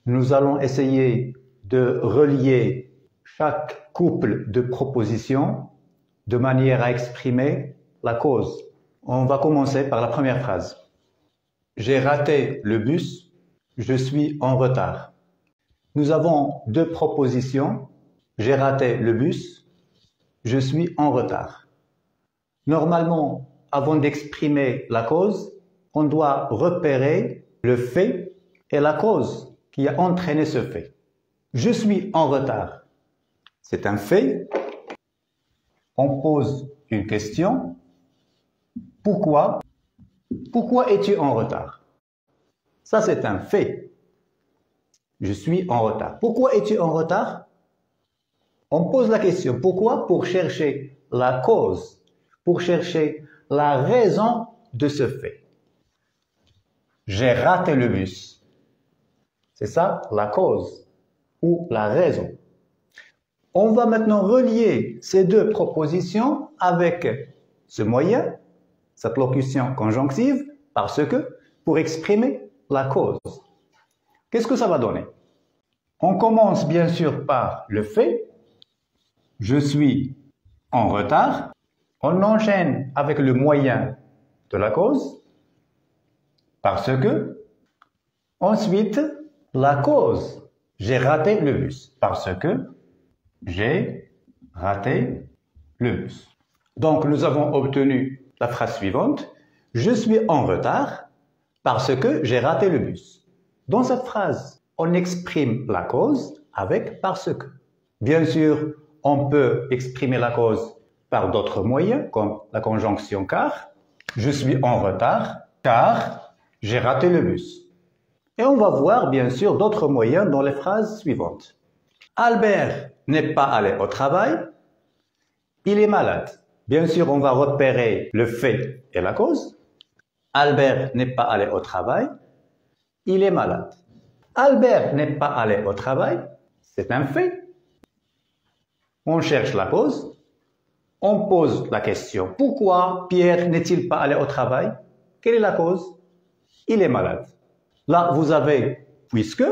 Nous allons essayer de relier chaque couple de propositions de manière à exprimer la cause. On va commencer par la première phrase. J'ai raté le bus, je suis en retard. Nous avons deux propositions. J'ai raté le bus, je suis en retard. Normalement, avant d'exprimer la cause, on doit repérer le fait et la cause qui a entraîné ce fait. Je suis en retard. C'est un fait. On pose une question. Pourquoi? Pourquoi es-tu en retard? Ça, c'est un fait. Je suis en retard. Pourquoi es-tu en retard? On pose la question. Pourquoi? Pour chercher la cause, pour chercher la raison de ce fait. J'ai raté le bus. C'est ça, la cause ou la raison. On va maintenant relier ces deux propositions avec ce moyen, cette locution conjonctive, parce que pour exprimer la cause. Qu'est-ce que ça va donner? On commence bien sûr par le fait. Je suis en retard. On enchaîne avec le moyen de la cause, parce que. Ensuite, la cause. J'ai raté le bus, parce que j'ai raté le bus. Donc, nous avons obtenu la phrase suivante. Je suis en retard parce que j'ai raté le bus. Dans cette phrase, on exprime la cause avec parce que. Bien sûr, on peut exprimer la cause par d'autres moyens, comme la conjonction car. Je suis en retard car j'ai raté le bus. Et on va voir, bien sûr, d'autres moyens dans les phrases suivantes. Albert n'est pas allé au travail, il est malade. Bien sûr, on va repérer le fait et la cause. Albert n'est pas allé au travail, il est malade. Albert n'est pas allé au travail, c'est un fait. On cherche la cause. On pose la question. Pourquoi Pierre n'est-il pas allé au travail? Quelle est la cause? Il est malade. Là, vous avez puisque.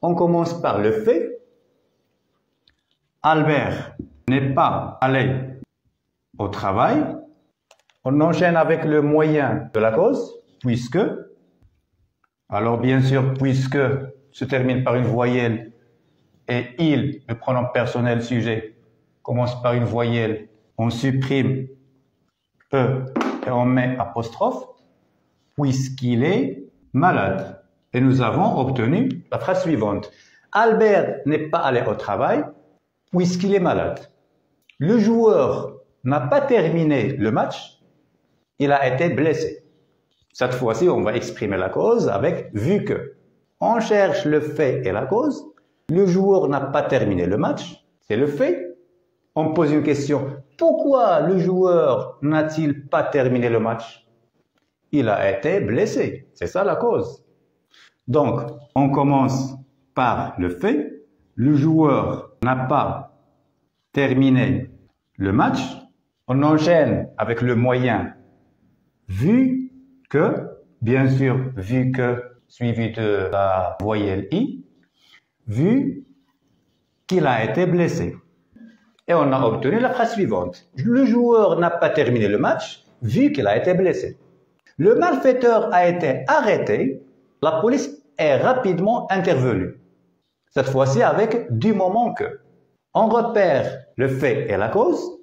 On commence par le fait. Albert n'est pas allé au travail. On enchaîne avec le moyen de la cause, puisque. Alors bien sûr, puisque se termine par une voyelle et il, le pronom personnel sujet, commence par une voyelle. On supprime E et on met apostrophe, puisqu'il est malade. Et nous avons obtenu la phrase suivante. Albert n'est pas allé au travail puisqu'il est malade. Le joueur n'a pas terminé le match, il a été blessé. Cette fois-ci, on va exprimer la cause avec vu que. On cherche le fait et la cause. Le joueur n'a pas terminé le match, c'est le fait. On pose une question. Pourquoi le joueur n'a-t-il pas terminé le match? Il a été blessé, c'est ça la cause. Donc, on commence par le fait. Le joueur n'a pas terminé le match. On enchaîne avec le moyen vu que, bien sûr, vu que, suivi de la voyelle I, vu qu'il a été blessé. Et on a obtenu la phrase suivante. Le joueur n'a pas terminé le match vu qu'il a été blessé. Le malfaiteur a été arrêté. La police est rapidement intervenue. Cette fois-ci avec du moment que. On repère le fait et la cause.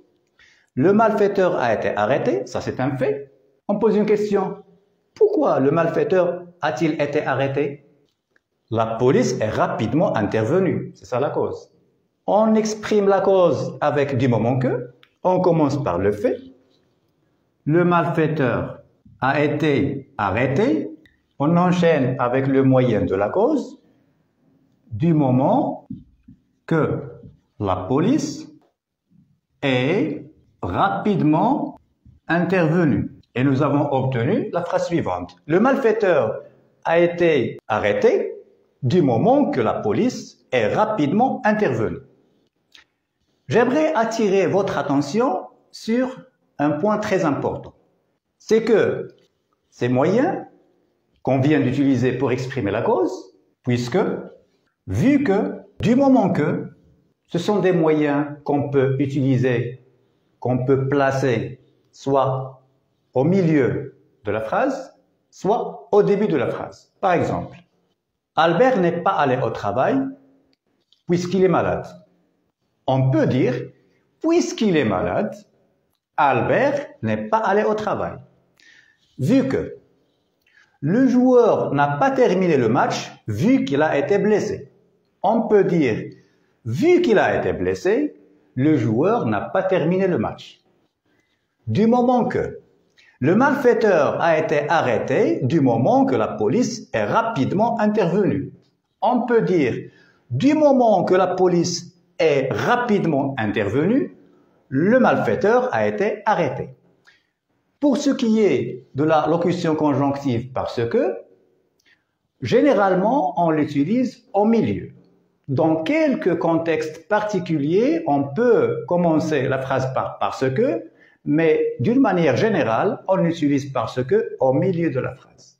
Le malfaiteur a été arrêté. Ça, c'est un fait. On pose une question. Pourquoi le malfaiteur a-t-il été arrêté? La police est rapidement intervenue. C'est ça la cause. On exprime la cause avec du moment que. On commence par le fait. Le malfaiteur a été arrêté. On enchaîne avec le moyen de la cause. Du moment que la police est rapidement intervenue. Et nous avons obtenu la phrase suivante. Le malfaiteur a été arrêté du moment que la police est rapidement intervenue. J'aimerais attirer votre attention sur un point très important. C'est que ces moyens qu'on vient d'utiliser pour exprimer la cause, puisque, vu que, du moment que, ce sont des moyens qu'on peut utiliser, qu'on peut placer soit au milieu de la phrase, soit au début de la phrase. Par exemple, Albert n'est pas allé au travail puisqu'il est malade. On peut dire, puisqu'il est malade, Albert n'est pas allé au travail. Vu que le joueur n'a pas terminé le match, vu qu'il a été blessé. On peut dire, vu qu'il a été blessé, le joueur n'a pas terminé le match. Du moment que le malfaiteur a été arrêté, du moment que la police est rapidement intervenue. On peut dire, du moment que la police est rapidement intervenue, le malfaiteur a été arrêté. Pour ce qui est de la locution conjonctive parce que, généralement, on l'utilise au milieu. Dans quelques contextes particuliers, on peut commencer la phrase par parce que, mais d'une manière générale, on utilise parce que au milieu de la phrase.